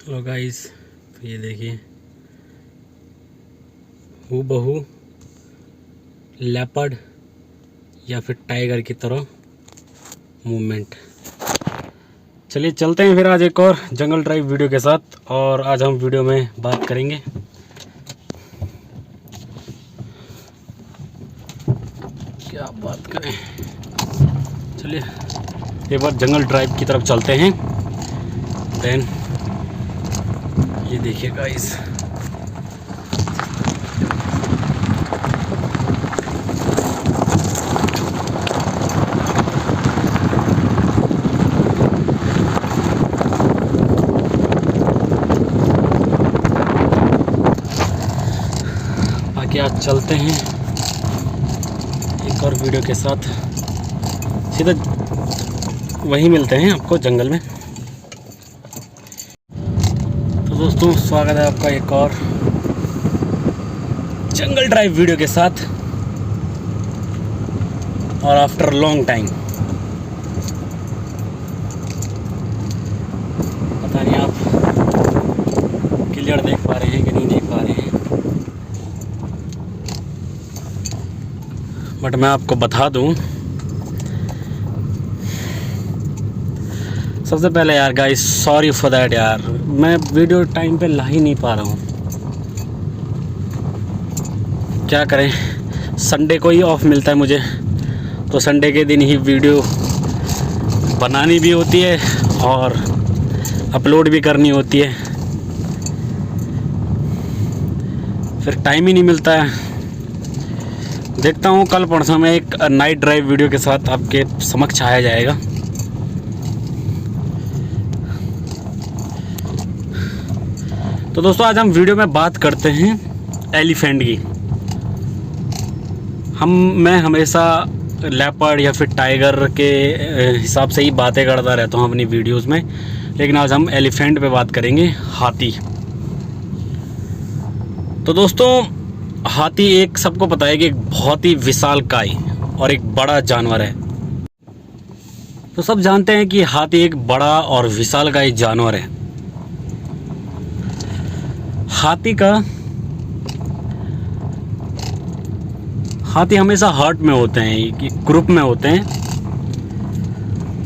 Hello guys, तो ये देखिए हूबहू लेपर्ड या फिर टाइगर की तरह मूवमेंट। चलिए चलते हैं फिर आज एक और जंगल ड्राइव वीडियो के साथ। और आज हम वीडियो में बात करेंगे क्या बात करें। चलिए एक बार जंगल ड्राइव की तरफ चलते हैं। देन ये देखिए गाइस, बाकी आज चलते हैं एक और वीडियो के साथ। सीधा वहीं मिलते हैं आपको जंगल में। तो दोस्तों, स्वागत है आपका एक और जंगल ड्राइव वीडियो के साथ। और आफ्टर लॉन्ग टाइम, पता नहीं आप क्लियर देख पा रहे हैं कि नहीं देख पा रहे हैं, बट मैं आपको बता दूं। सबसे पहले यार गाइस, सॉरी फॉर दैट यार, मैं वीडियो टाइम पे ला ही नहीं पा रहा हूँ। क्या करें, संडे को ही ऑफ मिलता है मुझे, तो संडे के दिन ही वीडियो बनानी भी होती है और अपलोड भी करनी होती है, फिर टाइम ही नहीं मिलता है। देखता हूँ कल परसों में एक नाइट ड्राइव वीडियो के साथ आपके समक्ष आया जाएगा। तो दोस्तों, आज हम वीडियो में बात करते हैं एलिफेंट की। मैं हमेशा लेपर्ड या फिर टाइगर के हिसाब से ही बातें करता रहता हूँ अपनी वीडियोस में, लेकिन आज हम एलिफेंट पे बात करेंगे, हाथी। तो दोस्तों, हाथी एक सबको पता है कि एक बहुत ही विशालकाय और एक बड़ा जानवर है। तो सब जानते हैं कि हाथी एक बड़ा और विशालकाय जानवर है। हाथी हमेशा हर्ट में होते हैं, ग्रुप में होते हैं।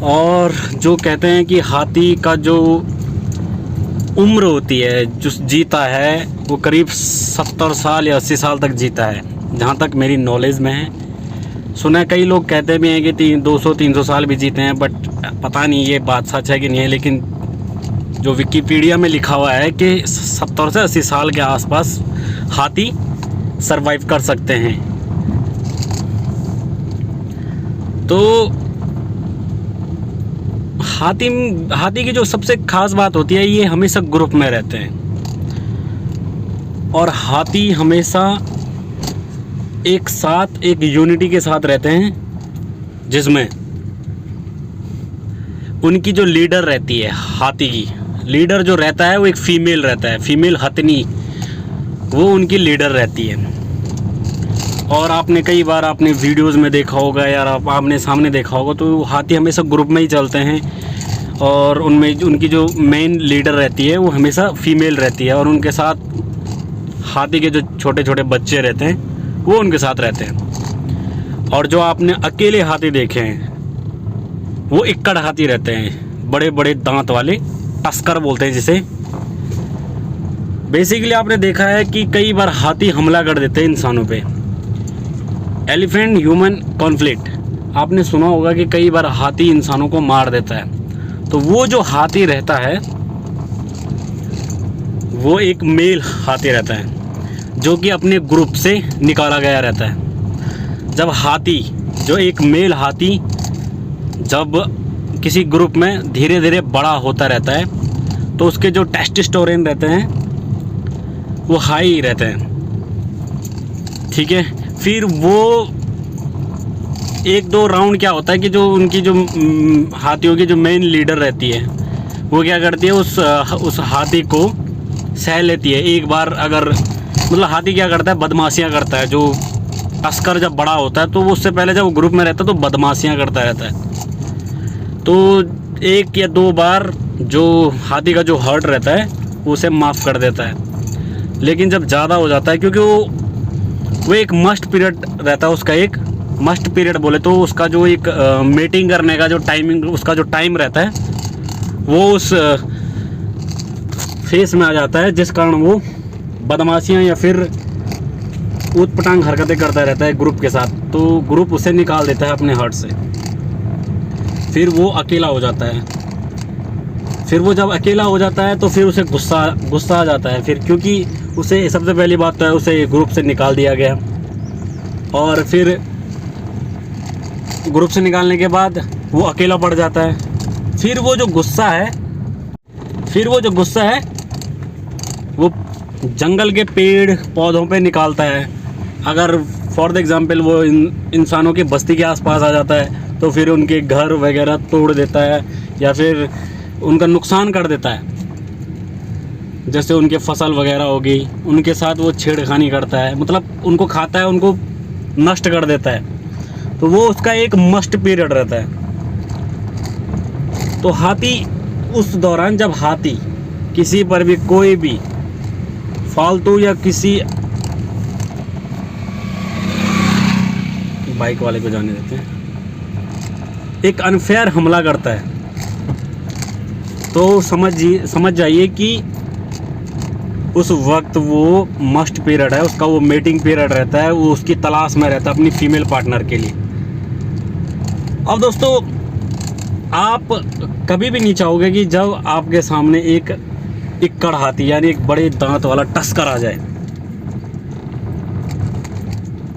और जो कहते हैं कि हाथी का जो उम्र होती है, जो जीता है, वो करीब 70 साल या 80 साल तक जीता है, जहाँ तक मेरी नॉलेज में है। सुना है कई लोग कहते भी हैं कि 200-300 साल भी जीते हैं, बट पता नहीं ये बात सच है कि नहीं है। लेकिन जो विकिपीडिया में लिखा हुआ है कि 70 से 80 साल के आसपास हाथी सरवाइव कर सकते हैं। तो हाथी की जो सबसे खास बात होती है, ये हमेशा ग्रुप में रहते हैं। और हाथी हमेशा एक साथ, एक यूनिटी के साथ रहते हैं, जिसमें उनकी जो लीडर रहती है, हाथी की लीडर जो रहता है वो एक फीमेल रहता है, फीमेल हथनी, वो उनकी लीडर रहती है। और आपने कई बार आपने वीडियोस में देखा होगा यार, आपने सामने देखा होगा, तो हाथी हमेशा ग्रुप में ही चलते हैं। और उनमें उनकी जो मेन लीडर रहती है वो हमेशा फीमेल रहती है, और उनके साथ हाथी के जो छोटे छोटे बच्चे रहते हैं वो उनके साथ रहते हैं। और जो आपने अकेले हाथी देखे हैं वो इक्कड़ हाथी रहते हैं, बड़े बड़े दांत वाले, टस्कर बोलते हैं जिसे। बेसिकली आपने देखा है कि कई बार हाथी हमला कर देते हैं इंसानों पे। एलिफेंट ह्यूमन कॉन्फ्लिक्ट आपने सुना होगा कि कई बार हाथी इंसानों को मार देता है। तो वो जो हाथी रहता है वो एक मेल हाथी रहता है, जो कि अपने ग्रुप से निकाला गया रहता है। जब हाथी, जो एक मेल हाथी, जब किसी ग्रुप में धीरे धीरे बड़ा होता रहता है, तो उसके जो टेस्टोस्टेरोन रहते हैं वो हाई रहते हैं, ठीक है। फिर वो 1-2 राउंड क्या होता है कि जो उनकी जो हाथियों की जो मेन लीडर रहती है, वो क्या करती है, उस हाथी को सह लेती है। एक बार अगर मतलब हाथी क्या करता है, बदमाशियाँ करता है। जो टस्कर जब बड़ा होता है तो वो उससे पहले जब वो ग्रुप में रहता है तो बदमाशियाँ करता रहता है। तो 1 या 2 बार जो हाथी का जो हर्ट रहता है उसे माफ़ कर देता है। लेकिन जब ज़्यादा हो जाता है, क्योंकि वो एक मस्ट पीरियड रहता है उसका, एक मस्ट पीरियड बोले तो उसका जो एक मीटिंग करने का जो टाइमिंग, उसका जो टाइम रहता है वो उस फेस में आ जाता है, जिस कारण वो बदमाशियाँ या फिर ऊटपटांग हरकतें करता रहता है ग्रुप के साथ। तो ग्रुप उसे निकाल देता है अपने हर्ट से, फिर वो अकेला हो जाता है। फिर वो जब अकेला हो जाता है तो फिर उसे गुस्सा आ जाता है फिर, क्योंकि उसे सबसे पहली बात तो है उसे ग्रुप से निकाल दिया गया, और फिर ग्रुप से निकालने के बाद वो अकेला पड़ जाता है। फिर वो जो गुस्सा है वो जंगल के पेड़ पौधों पे निकालता है। अगर फॉर द एग्ज़ाम्पल वो इंसानों की बस्ती के आसपास आ जाता है तो फिर उनके घर वगैरह तोड़ देता है या फिर उनका नुकसान कर देता है। जैसे उनके फसल वगैरह हो गई, उनके साथ वो छेड़खानी करता है, मतलब उनको खाता है, उनको नष्ट कर देता है। तो वो उसका एक मस्ट पीरियड रहता है। तो हाथी उस दौरान, जब हाथी किसी पर भी कोई भी फालतू या किसी बाइक वाले को जाने देते हैं, एक अनफेयर हमला करता है, तो समझ जाइए कि उस वक्त वो मस्ट पीरियड है उसका, वो मेटिंग पीरियड रहता है, वो उसकी तलाश में रहता है अपनी फीमेल पार्टनर के लिए। अब दोस्तों, आप कभी भी नहीं चाहोगे कि जब आपके सामने एक इक्कड़ हाथी यानी एक बड़े दांत वाला टस्कर आ जाए,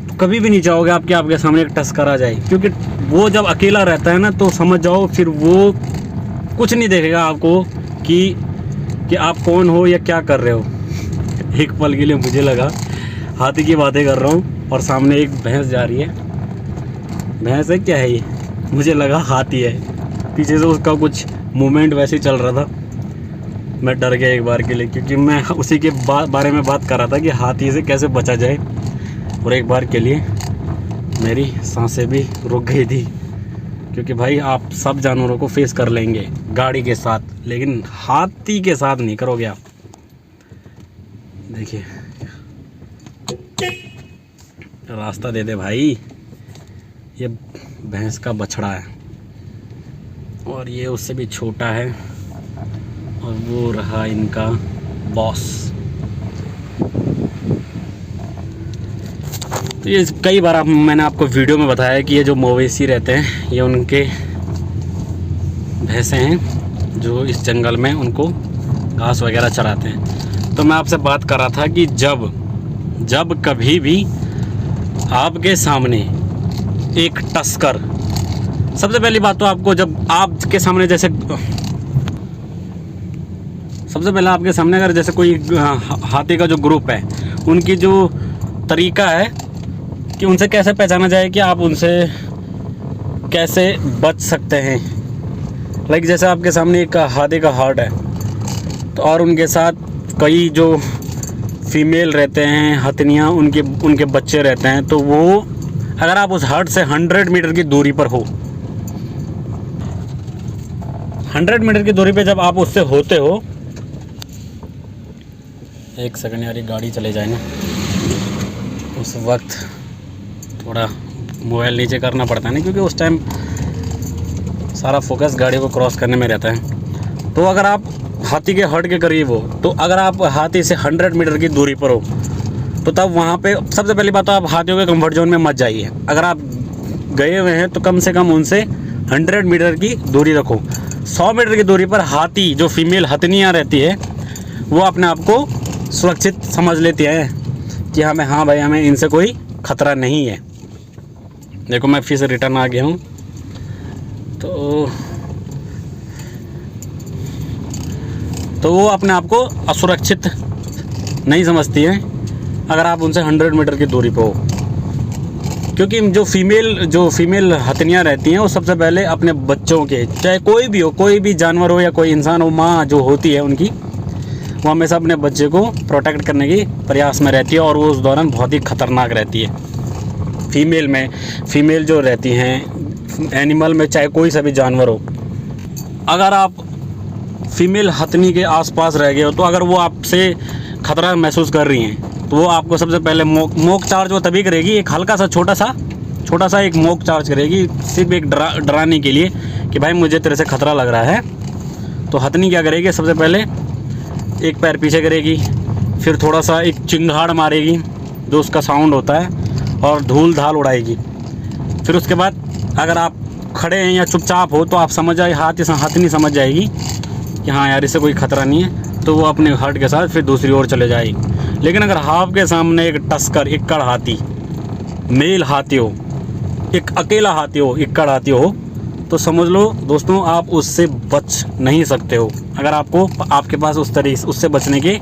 तो कभी भी नहीं चाहोगे आपके सामने एक टस्कर आ जाए, क्योंकि वो जब अकेला रहता है ना, तो समझ जाओ फिर वो कुछ नहीं देखेगा आपको कि आप कौन हो या क्या कर रहे हो। एक पल के लिए मुझे लगा हाथी की बातें कर रहा हूँ और सामने एक भैंस जा रही है। भैंस है क्या है ये, मुझे लगा हाथी है, पीछे से उसका कुछ मूवमेंट वैसे ही चल रहा था। मैं डर गया एक बार के लिए, क्योंकि मैं उसी के बारे में बात कर रहा था कि हाथी से कैसे बचा जाए, और एक बार के लिए मेरी सांसें भी रुक गई थी। क्योंकि भाई आप सब जानवरों को फेस कर लेंगे गाड़ी के साथ, लेकिन हाथी के साथ नहीं करोगे आप। देखिए, रास्ता दे दे भाई, ये भैंस का बछड़ा है और ये उससे भी छोटा है, और वो रहा इनका बॉस। तो ये कई बार मैंने आपको वीडियो में बताया कि ये जो मवेशी रहते हैं ये उनके भैंसे हैं जो इस जंगल में उनको घास वगैरह चराते हैं। तो मैं आपसे बात कर रहा था कि जब कभी भी आपके सामने एक टस्कर, सबसे पहली बात तो आपको, जब आपके सामने जैसे सबसे पहले आपके सामने अगर जैसे कोई हाथी का जो ग्रुप है, उनकी जो तरीका है कि उनसे कैसे पहचाना जाए कि आप उनसे कैसे बच सकते हैं। लाइक जैसे आपके सामने एक हाथी का हर्ड है, तो और उनके साथ कई जो फीमेल रहते हैं हथनियाँ, उनके बच्चे रहते हैं, तो वो अगर आप उस हर्ड से 100 मीटर की दूरी पर हो, 100 मीटर की दूरी पे जब आप उससे होते हो, एक सेकंड यार, ये गाड़ी चले जाए ना, उस वक्त थोड़ा मोबाइल नीचे करना पड़ता है ना, क्योंकि उस टाइम सारा फोकस गाड़ी को क्रॉस करने में रहता है। तो अगर आप हाथी के हर्ड के करीब हो, तो अगर आप हाथी से 100 मीटर की दूरी पर हो, तो तब वहाँ पे सबसे पहली बात तो आप हाथियों के कंफर्ट जोन में मत जाइए। अगर आप गए हुए हैं तो कम से कम उनसे 100 मीटर की दूरी रखो। 100 मीटर की दूरी पर हाथी, जो फीमेल हथनियाँ रहती है, वो अपने आप को सुरक्षित समझ लेती है कि हाँ भाई, हमें इनसे कोई ख़तरा नहीं है। देखो मैं फिर से रिटर्न आ गया हूँ। तो वो अपने आप को असुरक्षित नहीं समझती है अगर आप उनसे 100 मीटर की दूरी पे हो, क्योंकि जो फीमेल हथनियाँ रहती हैं वो सबसे पहले अपने बच्चों के, चाहे कोई भी हो, कोई भी जानवर हो या कोई इंसान हो, माँ जो होती है उनकी, वो हमेशा अपने बच्चे को प्रोटेक्ट करने की प्रयास में रहती है, और वो उस दौरान बहुत ही ख़तरनाक रहती है। फीमेल जो रहती हैं एनिमल में, चाहे कोई सा भी जानवर हो, अगर आप फीमेल हथनी के आसपास रह गए हो तो अगर वो आपसे ख़तरा महसूस कर रही हैं तो वो आपको सबसे पहले मोक चार्ज वो तभी करेगी, एक हल्का सा छोटा सा एक मोक चार्ज करेगी, सिर्फ एक डराने के लिए कि भाई मुझे तेरे से ख़तरा लग रहा है। तो हथनी क्या करेगी, सबसे पहले एक पैर पीछे करेगी, फिर थोड़ा सा एक चिंगाड़ मारेगी जो उसका साउंड होता है और धूल धाल उड़ाएगी। फिर उसके बाद अगर आप खड़े हैं या चुपचाप हो तो आप समझ जाए, हथनी समझ जाएगी कि हाँ यार इससे कोई ख़तरा नहीं है, तो वो अपने हर्ट के साथ फिर दूसरी ओर चले जाएगी। लेकिन अगर आपके सामने एक टस्कर, इक्कड़ हाथी, मेल हाथी हो, एक अकेला हाथी हो, इक्कड़ हाथी हो, तो समझ लो दोस्तों आप उससे बच नहीं सकते हो। अगर आपके पास उससे बचने के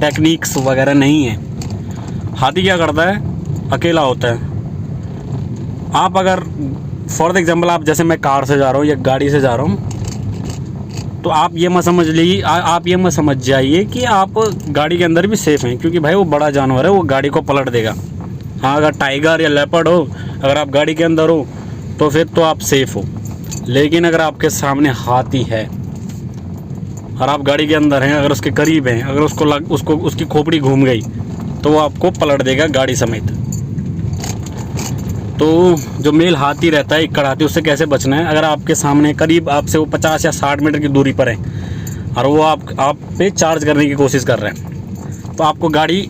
टेक्निक्स वगैरह नहीं है। हाथी क्या करता है, अकेला होता है। आप अगर फॉर एग्जांपल आप जैसे मैं कार से जा रहा हूँ या गाड़ी से जा रहा हूँ तो आप ये मत समझ जाइए कि आप गाड़ी के अंदर भी सेफ़ हैं, क्योंकि भाई वो बड़ा जानवर है, वो गाड़ी को पलट देगा। हाँ, अगर टाइगर या लेपर्ड हो, अगर आप गाड़ी के अंदर हो तो फिर तो आप सेफ़ हो। लेकिन अगर आपके सामने हाथी है और आप गाड़ी के अंदर हैं, अगर उसके करीब हैं, अगर उसकी खोपड़ी घूम गई तो वो आपको पलट देगा गाड़ी समेत। तो जो मेल हाथी रहता है, इक्कड़ हाथी, उससे कैसे बचना है, अगर आपके सामने करीब आपसे वो 50 या 60 मीटर की दूरी पर है और वो आप पे चार्ज करने की कोशिश कर रहे हैं, तो आपको गाड़ी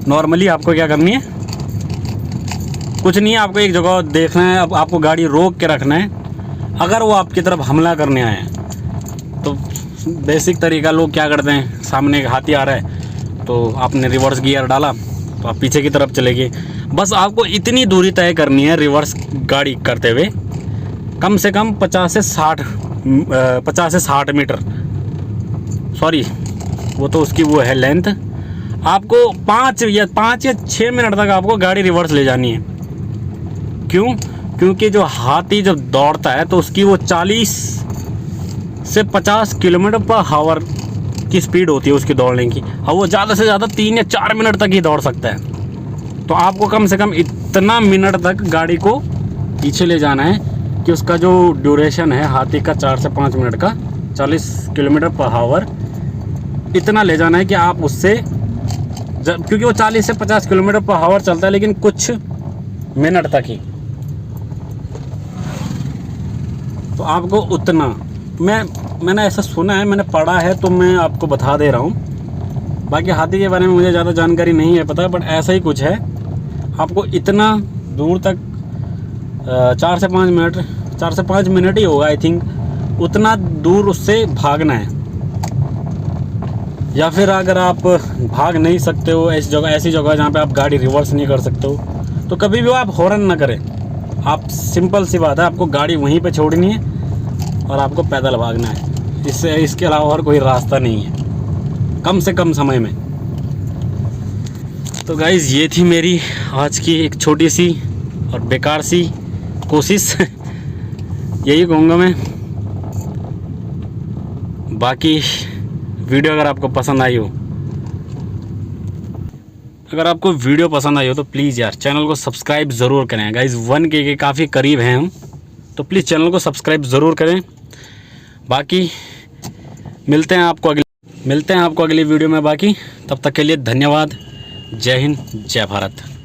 नॉर्मली आपको क्या करनी है, कुछ नहीं है, आपको एक जगह देखना है, अब आपको गाड़ी रोक के रखना है। अगर वो आपकी तरफ हमला करने आए हैं तो बेसिक तरीका लोग क्या करते हैं, सामने एक हाथी आ रहा है तो आपने रिवर्स गियर डाला तो आप पीछे की तरफ चले गए। बस आपको इतनी दूरी तय करनी है रिवर्स गाड़ी करते हुए, कम से कम 50 से 60 मीटर, सॉरी वो तो उसकी वो है लेंथ। आपको 5 या 6 मिनट तक आपको गाड़ी रिवर्स ले जानी है। क्यों? क्योंकि जो हाथी जब दौड़ता है तो उसकी वो 40 से 50 किलोमीटर पर आवर की स्पीड होती है उसकी दौड़ने की, और वो ज़्यादा से ज़्यादा 3 या 4 मिनट तक ही दौड़ सकता है। तो आपको कम से कम इतना मिनट तक गाड़ी को पीछे ले जाना है कि उसका जो ड्यूरेशन है हाथी का 4 से 5 मिनट का, 40 किलोमीटर पर आवर, इतना ले जाना है कि आप उससे, क्योंकि वो 40 से 50 किलोमीटर पर आवर चलता है लेकिन कुछ मिनट तक ही, तो आपको उतना, मैंने ऐसा सुना है, मैंने पढ़ा है, तो मैं आपको बता दे रहा हूँ। बाकी हाथी के बारे में मुझे ज़्यादा जानकारी नहीं है पता, बट ऐसा ही कुछ है। आपको इतना दूर तक 4 से 5 मिनट ही होगा आई थिंक, उतना दूर उससे भागना है। या फिर अगर आप भाग नहीं सकते हो, ऐसी जगह जहाँ पे आप गाड़ी रिवर्स नहीं कर सकते हो, तो कभी भी आप हॉर्न ना करें। आप, सिंपल सी बात है, आपको गाड़ी वहीं पे छोड़नी है और आपको पैदल भागना है। इसके अलावा और कोई रास्ता नहीं है कम से कम समय में। तो गाइज़ ये थी मेरी आज की एक छोटी सी और बेकार सी कोशिश यही कहूँगा मैं। बाकी वीडियो अगर आपको पसंद आई हो तो प्लीज़ यार चैनल को सब्सक्राइब ज़रूर करें। गाइज़ 1K के काफ़ी करीब हैं हम, तो प्लीज़ चैनल को सब्सक्राइब ज़रूर करें। बाकी मिलते हैं आपको अगली वीडियो में। बाकी तब तक के लिए धन्यवाद। जय हिंद, जय भारत।